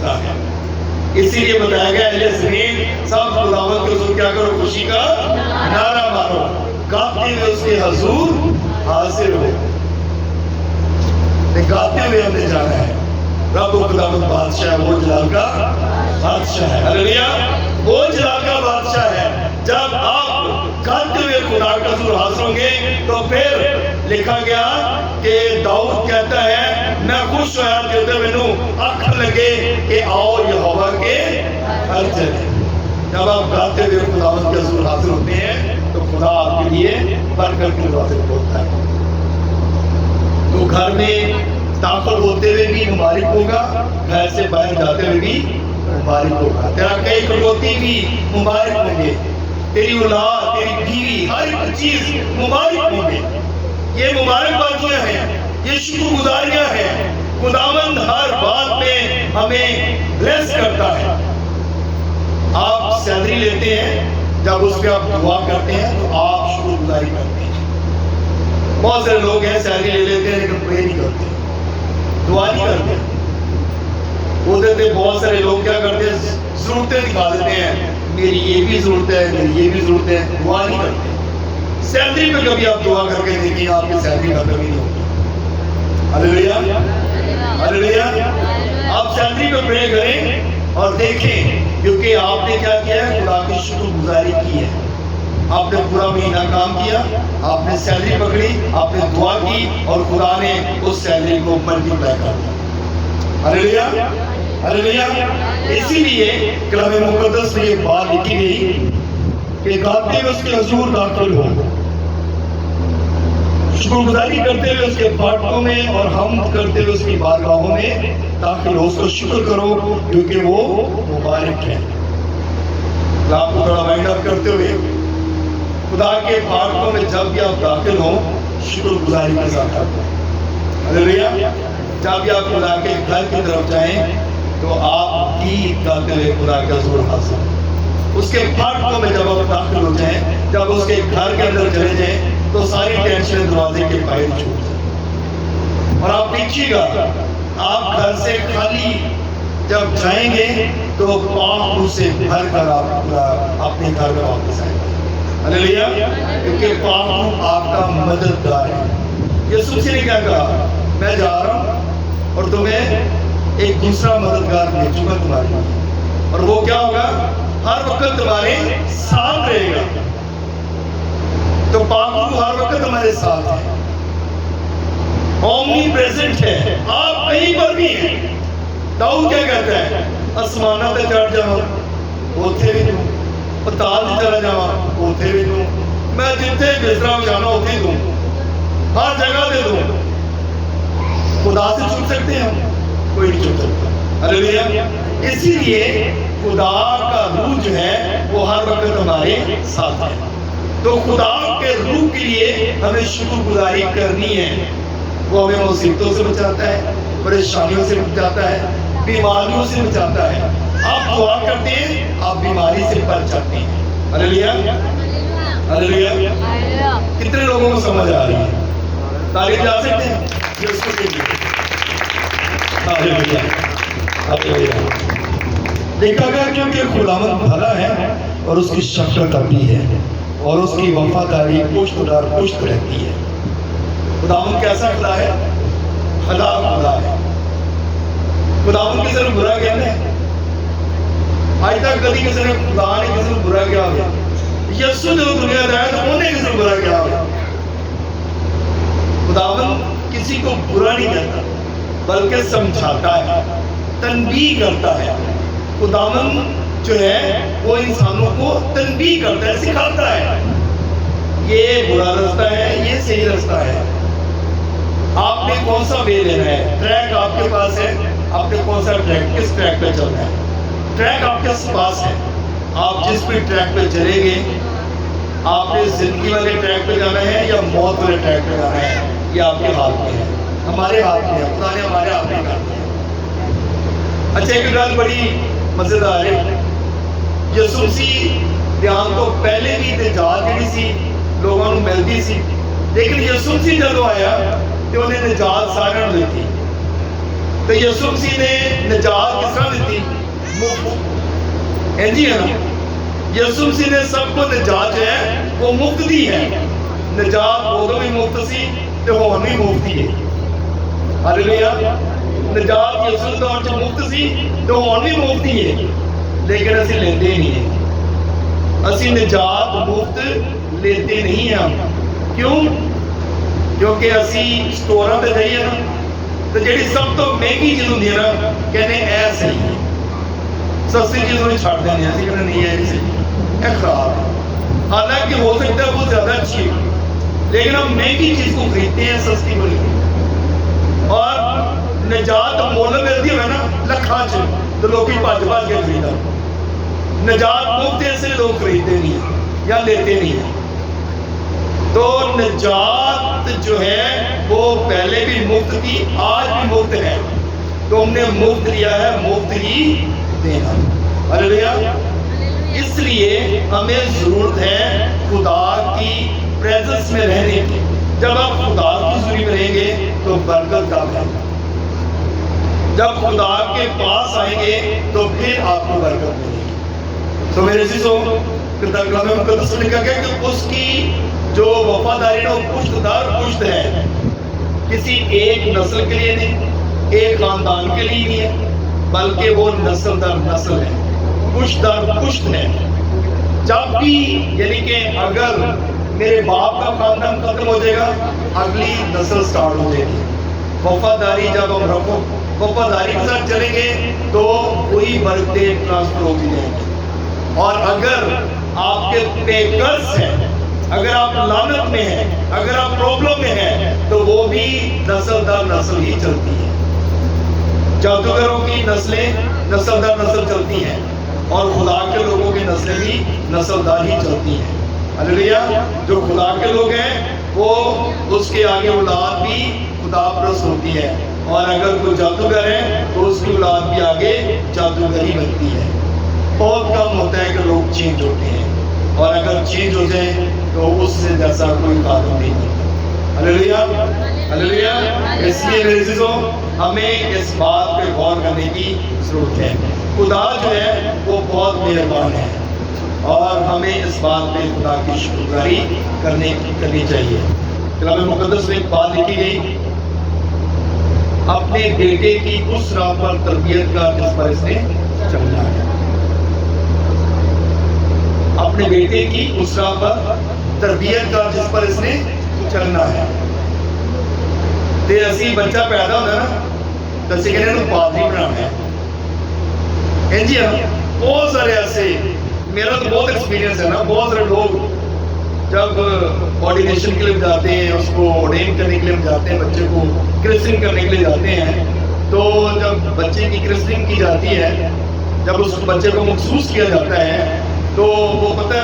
کرتا ہے. اسی لیے بتایا گیا اہل زمین سب خداوند کے حضور کیا کرو؟ خوشی کا نعرہ مارو، گاتے ہوئے اس کے حضور حاضر ہو. گاتے ہوئے ہم نے جانا ہے. رب و خداوند بادشاہ ہے، وہ جلال کا بادشاہ ہے. ہلیلویا، وہ جلال کا بادشاہ ہے. جب آپ گاتے ہوئے خدا کا حضور حاضر ہوں گے تو پھر لکھا گیا کہ داؤد کہتا ہے میں خوش ہویا جدے مینوں آکھن لگے کہ آؤ یہوہ کے گھر چلیں. جب آپ گاتے ہوئے خداوند کے حضور حاضر ہوتے ہیں تو خدا آپ کے لیے برکت کے دروازے کھولتا ہے. تو گھر میں داخل ہوتے ہوئے بھی مبارک ہوگا، گھر سے باہر جاتے ہوئے بھی مبارک ہوگا. تیرا کئی کٹوتی بھی مبارک ہوں گے، تیری اولاد، تیری بیوی، ہر ایک چیز مبارک ہوں گے. یہ مبارک باتیاں ہیں، یہ شکر گزاریاں ہیں. خداوند ہر بات میں ہمیں بلیس کرتا ہے. آپ سیلری لیتے ہیں، جب اس پہ آپ دعا کرتے ہیں تو آپ شکر گزاری کرتے ہیں. بہت سارے لوگ ہیں سیلری لے لیتے ہیں لیکن پرے نہیں کرتے، دعا نہیں کرتے. بہت سارے لوگ کیا کرتے ہیں؟ ضرورتیں دکھا دیتے ہیں، میری یہ بھی ضرورت ہے، میری یہ بھی ضرورت ہے، دعا نہیں کرتے. سیلری پہ کبھی آپ دعا کر کے دیکھیں، آپ کی سیلری ختم ہی نہیں ہوگی. ہلیلویا، ہلیلویا. آپ سیلری پہ پرے کریں اور دیکھیں، کیونکہ آپ نے کیا کیا ہے؟ خدا کی شکر گزاری کی ہے. آپ نے پورا مہینہ کام کیا، آپ نے سیلری پکڑی، آپ نے دعا کی اور خدا نے اس سیلری کو ملٹی پلائی کر دیا. ہلیلویا، ہلیلویا. اسی لیے کلام مقدس میں یہ بات لکھی گئی کہ گاتے ہوئے اس کے حضور داخل ہو، شکر گزاری کرتے ہوئے اس کے فاٹکوں میں اور حمد کرتے ہوئے اس کی بارگاہوں میں داخل ہو. اس کو شکر کرو کیونکہ وہ مبارک ہے. آپ کو تھوڑا وائنڈ اپ کرتے ہوئے خدا کے فاٹکوں میں جب بھی آپ داخل ہوں شکر گزاری کے ساتھ کرتے ہیں. ہلیلویا. جب بھی آپ خدا کے گھر کی طرف جائیں تو آپ گیت گاتے ہوئے خدا کا حضور حاضر. اس کے پھاٹکوں میں جب آپ داخل ہو جائیں، جب اس کے گھر کے اندر چلے جائیں تو ساری ٹینشن دروازے کے باہر چھوٹ جائیں. اور آپ دیکھیے گا، آپ گھر سے خالی جب جائیں گے تو پاک روح سے بھر کر آپ اپنے گھر میں واپس آئیں گے. ہلیلویا. کیونکہ پاک روح آپ کا مددگار ہے. یسوع مسیح نے کیا کہا؟ میں جا رہا ہوں اور تمہیں ایک دوسرا مددگار بھیجوں گا تمہارے لیے، اور وہ کیا ہوگا؟ ہر وقت تمہارے ساتھ رہے گا. تو پاک روح ہر وقت ہمارے ساتھ ہے، اومنی پریزنٹ ہے، آپ کہیں پر بھی ہیں. داؤد کیا کہتا ہے؟ آسماناں تے چڑھ جاواں اوتھے بھی توں، پتال تے چلا جاواں اوتھے بھی توں، میں جتھے بستر وچھانا اوتھے ہی توں، ہر جگہ دے دوں. خدا سے چھپ سکتے ہیں ہم؟ کوئی نہیں چھپ سکتا. ہلیلویا. اسی لیے خدا کا روح جو ہے وہ ہر وقت ہمارے ساتھ ہے. تو خدا کے روح کے لیے ہمیں شکر گزاری کرنی ہے. وہ ہمیں مصیبتوں سے بچاتا ہے، پریشانیوں سے بچاتا ہے، بیماریوں سے بچاتا ہے. آپ دعا کرتے ہیں، آپ بیماری سے بچ جاتے ہیں. ہلیلویا، ہلیلویا. کتنے لوگوں کو سمجھ آ رہی ہے؟ تالی جا سکتے ہیں یسوع کے لیے. ہلیلویا، ہلیلویا. دیکھا گیا کیونکہ خداوند بھلا ہے اور اس کی شفقت ابدی ہے اور اس کی وفاداری پشت در پشت رہتی ہے. خداوند کیسا خدا ہے؟ خدا خدا ہے. خداوند کسی نے برا کیا ہے؟ آج تک کبھی کسی نے خدا نے کسی نے برا کیا ہو؟ یسوع جو دنیا میں آیا تو انہوں نے کسی نے برا کیا ہو؟ خداوند کسی کو برا نہیں کہتا بلکہ سمجھاتا ہے، تنبیہ کرتا ہے. خداوند جو ہے وہ انسانوں کو تنبیہ کرتا ہے، سکھاتا ہے یہ برا رستہ ہے، یہ صحیح رستہ ہے. آپ نے کون سا وے لینا ہے؟ ٹریک آپ کے پاس ہے، آپ نے کون سا ٹریک، کس ٹریک پہ چلنا ہے؟ ٹریک آپ کے پاس ہے. آپ جس بھی ٹریک پہ چلیں گے، آپ نے زندگی والے ٹریک پہ جانا ہے یا موت والے ٹریک پہ جانا ہے، یہ آپ کے ہاتھ میں ہے، ہمارے ہاتھ میں ہے. خدا نے ہمارے ہاتھ میں کر دیا. اچھا ایک گل بڑی مزیدار ہے. یسوع مسیح دیان تو پہلے بھی نجات جڑی سی لوگوں کو ملتی سی، لیکن یسوع مسیح جدوں آیا تو انہیں نجات سارے نوں دتی. تو یسوع مسیح نے نجات کس طرح دیتی؟ مفت. جی ہے نا. یسوع مسیح نے سب کو نجات جو ہے وہ مفت دی ہے. نجات ادو بھی مفت سی تے ہون بھی مفت ہی ہے. ہاللیلویا. نجات یسوع دے دور چ مفت سی تے ہون بھی مفت ہی ہے. لیکن اسی لیندے نہیں ہیں. اسی نجات مفت لیتے نہیں ہیں. کیوں؟ کیونکہ اسی سٹوراں تے جائیے نا تو جیڑی سب تو مہنگی چیز ہوندی ہے نا کہنے اے صحیح ہے. سستی چیز میں چھاڑ دینے ہیں. کہنے نہیں ہے صحیح اے خراب ہے. حالانکہ ہو سکتا ہے وہ زیادہ اچھی ہے لیکن ہم مہنگی چیز کو خریدتے ہیں سستی کو نہیں. اور نجات مول ملتی ہے نا لکھاں چ تو لوگ بھج بھج کے خریدا. نجات مفت ہے اس لیے لوگ خریدتے نہیں ہیں یا لیتے نہیں ہیں. تو نجات جو ہے وہ پہلے بھی مفت تھی آج بھی مفت ہے. تو ہم نے مفت لیا ہے مفت ہی دینا. ہاللیلویا. اس لیے ہمیں ضرورت ہے خدا کی پریزنس میں رہنے کی. جب آپ خدا کی حضوری میں رہیں گے تو برکت کا ہے. جب خدا کے پاس آئیں گے تو پھر آپ کو برکت ملے گی. تو میرے عزیزوں کلام مقدس میں لکھا گیا کہ اس کی جو وفاداری ہے وہ پشت در پشت ہے. کسی ایک نسل کے لیے نہیں ایک خاندان کے لیے نہیں ہے بلکہ وہ نسل در نسل ہے. پشت در پشت ہے. جب بھی یعنی کہ اگر میرے باپ کا خاندان ختم ہو جائے گا اگلی نسل سٹارٹ ہو جائے گی. وفاداری جب ہم رکھو وفاداری کے ساتھ چلیں گے تو وہی برکتیں ٹرانسفر ہوتی جائیں گی. اور اگر آپ کے پیکرز ہیں اگر آپ لعنت میں ہیں اگر آپ پرابلم میں ہیں تو وہ بھی نسل در نسل ہی چلتی ہے. جادوگروں کی نسلیں نسل در نسل چلتی ہیں اور خدا کے لوگوں کی نسلیں بھی نسل در ہی چلتی ہیں. ہاللیلویا. جو خدا کے لوگ ہیں وہ اس کے آگے اولاد بھی خدا پرست ہوتی ہے اور اگر کوئی جادوگر ہے تو اس کی اولاد بھی آگے جادوگر ہی بنتی ہے. بہت کم ہوتا ہے کہ لوگ چینج ہوتے ہیں اور اگر چینج ہو جائیں تو اس سے جیسا کوئی خاتم نہیں ہوتا. ہاللیلویا. ہاللیلویا. اس لیے میرے عزیزوں ہمیں اس بات پہ غور کرنے کی ضرورت ہے. خدا جو ہے وہ بہت مہربان ہے اور ہمیں اس بات پہ خدا کی شکرگزاری کرنی چاہیے. کلام مقدس میں ایک بات لکھی گئی اپنے بیٹے کی اس راہ پر تربیت کا جس پر اس نے چلنا ہے. اپنے بیٹے کی اس راہ پر تربیت کا جس پر اس نے چلنا ہے. تے اسی بچہ پیدا ہوتا ہے نا تو اسی کہنے ہیں پادری بنانا ہے. جی ہاں بہت سارے ایسے میرا تو بہت ایکسپیرینس ہے نا. بہت سارے لوگ جب آرڈینیشن کے لیے جاتے ہیں اس کو آرڈین کرنے کے لیے جاتے ہیں بچے کو کرسٹن کرنے کے لیے جاتے ہیں تو جب بچے کی کرسٹن کی جاتی ہے جب اس بچے کو مخصوص کیا جاتا ہے تو وہ پتہ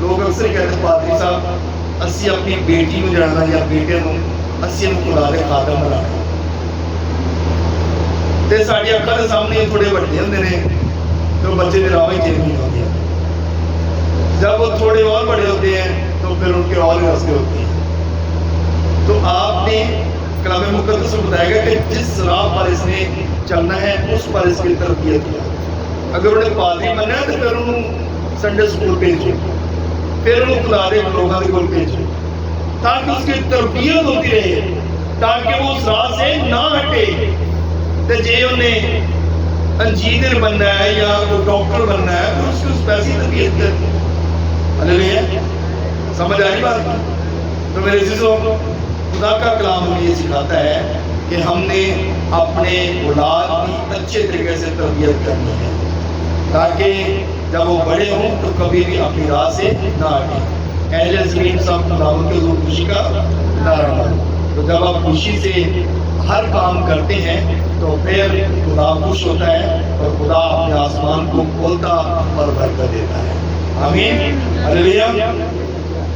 لوگ اکثر کہتے ہیں پادری صاحب اسی اپنی بیٹی کو جانا یا بیٹے کو اسی ہم خدا دے خادم بنانا. تے ساڈی اکھاں دے سامنے تھوڑے بڑے ہوندے نے تو بچے دے راہ ہی چینج نہیں ہوتے. جب وہ تھوڑے اور بڑے ہوتے ہیں تو پھر ان کے اور راستے ہوتے ہیں. تو آپ نے کلام مقدس میں بتایا گیا کہ جس راہ پر اس نے چلنا ہے اس پر اس کی تربیت کیا. اگر انہیں پادری بننا ہے تو پھر انہوں سنڈے اسکول بھیجو پھر انہوں خدا دے لوگوں کے کول بھیجو تاکہ اس کی تربیت ہوتی رہے تاکہ وہ اس راہ سے نہ ہٹے. تو جے انہیں انجینئر بننا ہے یا کوئی ڈاکٹر بننا ہے تو اس کی اس پیسی تربیت کر. ہاللیلویا. سمجھ آئی بات؟ تو میرے عزیزوں خدا کا کلام ہمیں یہ سکھاتا ہے کہ ہم نے اپنے اولاد کی اچھے طریقے سے تربیت کرنی ہے تاکہ جب وہ بڑے ہوں تو کبھی بھی اپنی راہ سے نہ ہٹیں. اہل زمین سب خداوند کے حضور خوشی کا نعرہ مارو. تو جب آپ خوشی سے ہر کام کرتے ہیں تو پھر خدا خوش ہوتا ہے اور خدا اپنے آسمان کو کھولتا اور برکت دیتا ہے. آمین. ہاللیلویا.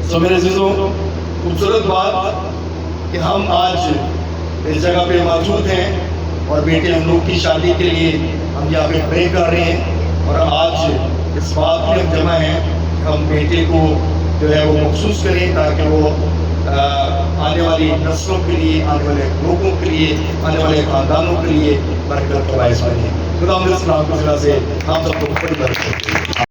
سو میرے عزیزوں خوبصورت بات کہ ہم آج اس جگہ پہ موجود ہیں اور بیٹے ہم لوگ کی شادی کے لیے ہم یہاں پہ پرے کر رہے ہیں اور آج اس بات میں ہم جمع ہیں کہ ہم بیٹے کو جو ہے وہ مخصوص کریں تاکہ وہ آنے والی نسلوں کے لیے، آنے والے لوگوں کے لیے، آنے والے خاندانوں کے لیے برکت کا باعث بنے. خدا ہم اس نام کی وجہ سے ہم سب کو بڑی برکت دے.